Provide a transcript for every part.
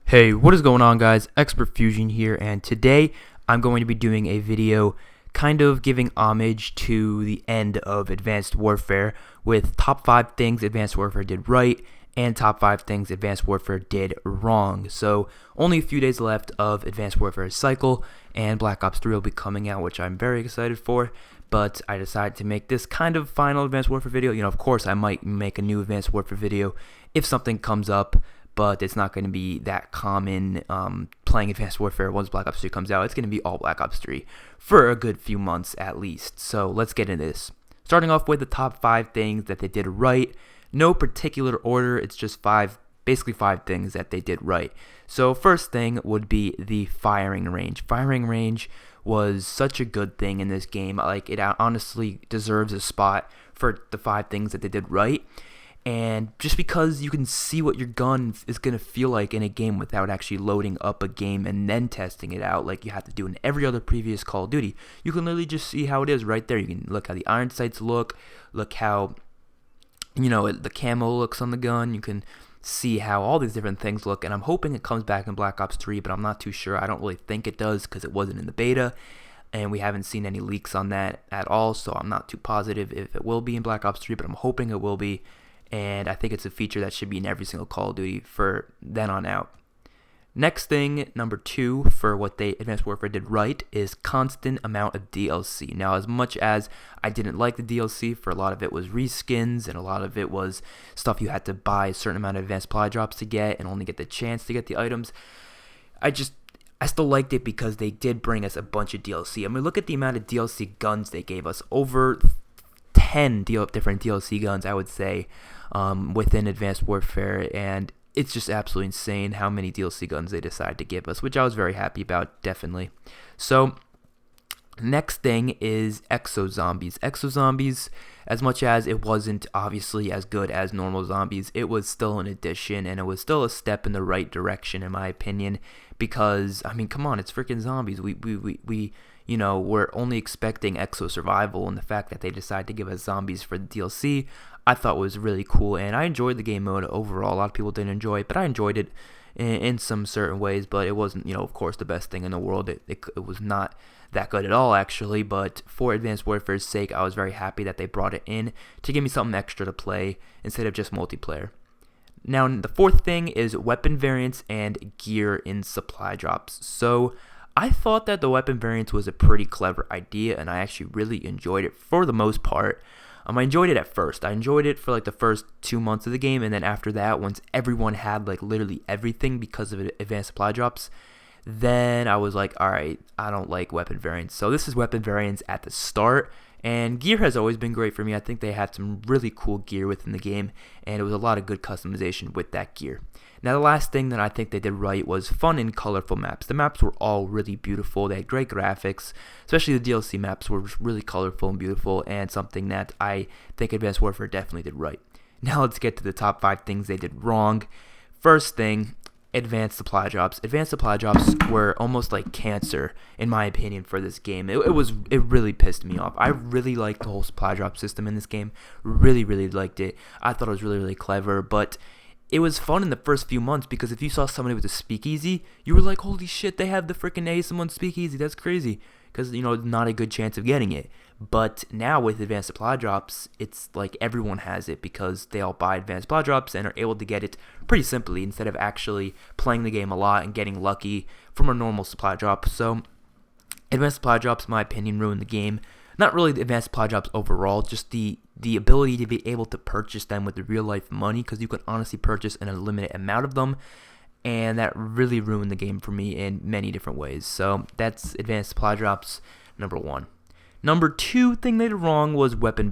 Hey, what is going on, guys? Xpertfusion here, and today I'm going to be doing a video kind of giving homage to the end of Advanced Warfare with top 5 things Advanced Warfare did right and top 5 things Advanced Warfare did wrong. So only a few days left of Advanced Warfare's cycle, and Black Ops 3 will be coming out, which I'm very excited for. But I decided to make this kind of final Advanced Warfare video. Of course I might make a new Advanced Warfare video if something comes up, but it's not going to be that common playing Advanced Warfare once Black Ops 3 comes out. It's going to be all Black Ops 3 for a good few months at least. So let's get into this. Starting off with the top 5 things that they did right. No particular order, it's just basically 5 things that they did right. So first thing would be the firing range. Firing range was such a good thing in this game. Like, it honestly deserves a spot for the 5 things that they did right. And just because you can see what your gun is going to feel like in a game without actually loading up a game and then testing it out like you have to do in every other previous Call of Duty, you can literally just see how it is right there. You can look how the iron sights look how, the camo looks on the gun. You can see how all these different things look, and I'm hoping it comes back in Black Ops 3, but I'm not too sure. I don't really think it does because it wasn't in the beta, and we haven't seen any leaks on that at all, so I'm not too positive if it will be in Black Ops 3, but I'm hoping it will be. And I think it's a feature that should be in every single Call of Duty for then on out. Next thing, number 2, for what Advanced Warfare did right, is constant amount of DLC. Now, as much as I didn't like the DLC, for a lot of it was reskins, and a lot of it was stuff you had to buy a certain amount of advanced supply drops to get, and only get the chance to get the items, I still liked it because they did bring us a bunch of DLC. I mean, look at the amount of DLC guns they gave us. Over 10 different DLC guns, I would say, within Advanced Warfare, and it's just absolutely insane how many DLC guns they decided to give us, which I was very happy about, definitely. So next thing is Exo Zombies. Exo Zombies, as much as it wasn't obviously as good as normal zombies, it was still an addition, and it was still a step in the right direction, in my opinion, because, I mean, come on, it's freaking zombies. We're only expecting Exo Survival, and the fact that they decided to give us zombies for the DLC, I thought was really cool, and I enjoyed the game mode overall. A lot of people didn't enjoy it, but I enjoyed it in some certain ways, but it wasn't, of course, the best thing in the world. It was not that good at all, actually, but for Advanced Warfare's sake, I was very happy that they brought it in to give me something extra to play instead of just multiplayer. Now, the fourth thing is weapon variants and gear in supply drops. So I thought that the weapon variants was a pretty clever idea, and I actually really enjoyed it for the most part. I enjoyed it at first. I enjoyed it for like the first 2 months of the game, and then after that, once everyone had like literally everything because of advanced supply drops, then I was like, alright, I don't like weapon variants. So this is weapon variants at the start, and gear has always been great for me. I think they had some really cool gear within the game, and it was a lot of good customization with that gear. Now, the last thing that I think they did right was fun and colorful maps. The maps were all really beautiful. They had great graphics, especially the DLC maps were really colorful and beautiful, and something that I think Advanced Warfare definitely did right. Now let's get to the top 5 things they did wrong. First thing, advanced supply drops. Advanced supply drops were almost like cancer, in my opinion, for this game. It really pissed me off. I really liked the whole supply drop system in this game. Really liked it. I thought it was really clever, but it was fun in the first few months because if you saw somebody with a speakeasy, you were like, holy shit, they have the freaking AS1 speakeasy. That's crazy. Because, not a good chance of getting it. But now with advanced supply drops, it's like everyone has it because they all buy advanced supply drops and are able to get it pretty simply instead of actually playing the game a lot and getting lucky from a normal supply drop. So advanced supply drops, in my opinion, ruined the game. Not really the advanced supply drops overall, just the ability to be able to purchase them with the real life money, because you can honestly purchase an unlimited amount of them, and that really ruined the game for me in many different ways. So that's advanced supply drops, number 1. Number 2 thing they did wrong was weapon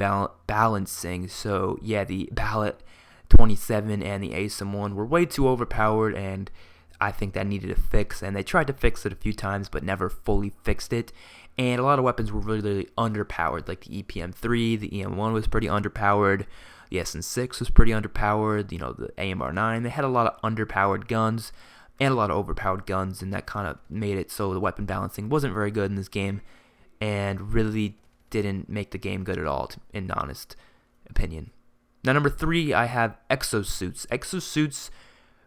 balancing. So yeah, the Ballot 27 and the ASM1 were way too overpowered, and I think that needed a fix, and they tried to fix it a few times but never fully fixed it. And a lot of weapons were really underpowered, like the EPM3, the EM1 was pretty underpowered, the SN6 was pretty underpowered, the AMR9. They had a lot of underpowered guns and a lot of overpowered guns, and that kind of made it so the weapon balancing wasn't very good in this game and really didn't make the game good at all, in honest opinion. Now, number 3, I have exosuits. Exosuits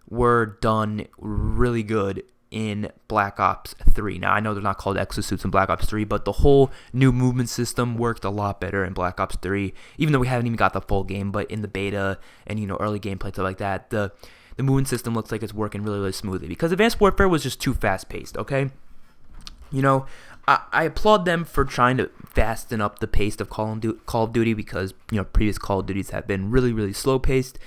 were done really good in Black Ops 3. Now, I know they're not called exosuits in Black Ops 3, but the whole new movement system worked a lot better in Black Ops 3, even though we haven't even got the full game, but in the beta and, early gameplay, stuff like that, the movement system looks like it's working really, really smoothly, because Advanced Warfare was just too fast-paced, okay? I applaud them for trying to fasten up the pace of Call of Duty, because, previous Call of Duties have been really, really slow-paced,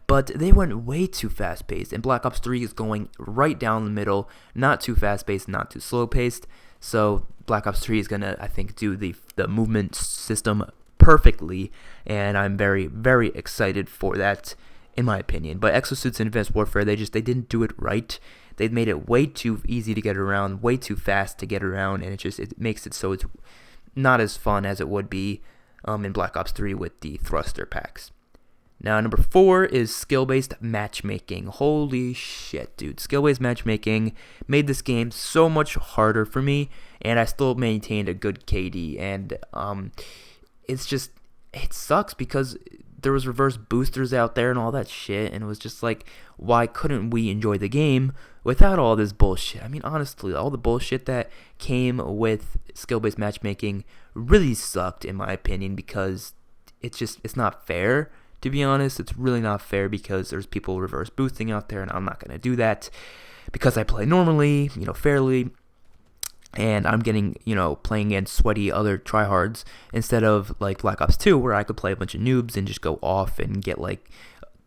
but they went way too fast-paced, and Black Ops 3 is going right down the middle, not too fast-paced, not too slow-paced. So Black Ops 3 is going to, I think, do the movement system perfectly, and I'm very, very excited for that, in my opinion. But Exosuits in Advanced Warfare, they didn't do it right. They made it way too easy to get around, way too fast to get around, and it makes it so it's not as fun as it would be in Black Ops 3 with the thruster packs. Now, number 4 is skill-based matchmaking. Holy shit, dude. Skill-based matchmaking made this game so much harder for me, and I still maintained a good KD. And it sucks, because there was reverse boosters out there and all that shit, and it was just like, why couldn't we enjoy the game without all this bullshit? I mean, honestly, all the bullshit that came with skill-based matchmaking really sucked, in my opinion, because it's not fair. To be honest, it's really not fair, because there's people reverse boosting out there, and I'm not going to do that, because I play normally, fairly, and I'm getting, playing against sweaty other tryhards, instead of like Black Ops 2, where I could play a bunch of noobs and just go off and get like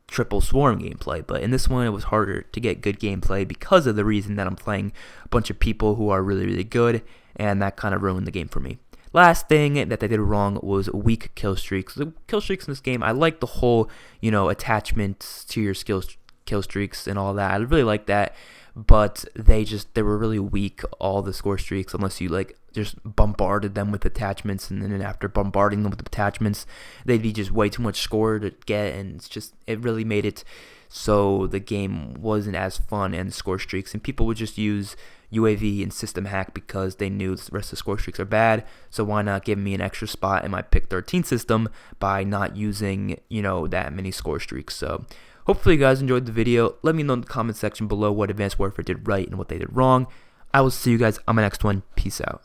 triple swarm gameplay. But in this one, it was harder to get good gameplay, because of the reason that I'm playing a bunch of people who are really, really good, and that kind of ruined the game for me. Last thing that they did wrong was weak kill streaks. The kill streaks in this game, I like the whole, attachment to your kill streaks and all that. I really like that, but they were really weak, all the score streaks, unless you just bombarded them with attachments, and then after bombarding them with attachments, they'd be just way too much score to get, and it really made it so the game wasn't as fun, and score streaks, and people would just use UAV and system hack, because they knew the rest of the score streaks are bad. So why not give me an extra spot in my pick 13 system by not using, that many score streaks? So hopefully you guys enjoyed the video. Let me know in the comment section below what Advanced Warfare did right and what they did wrong. I will see you guys on my next one. Peace out.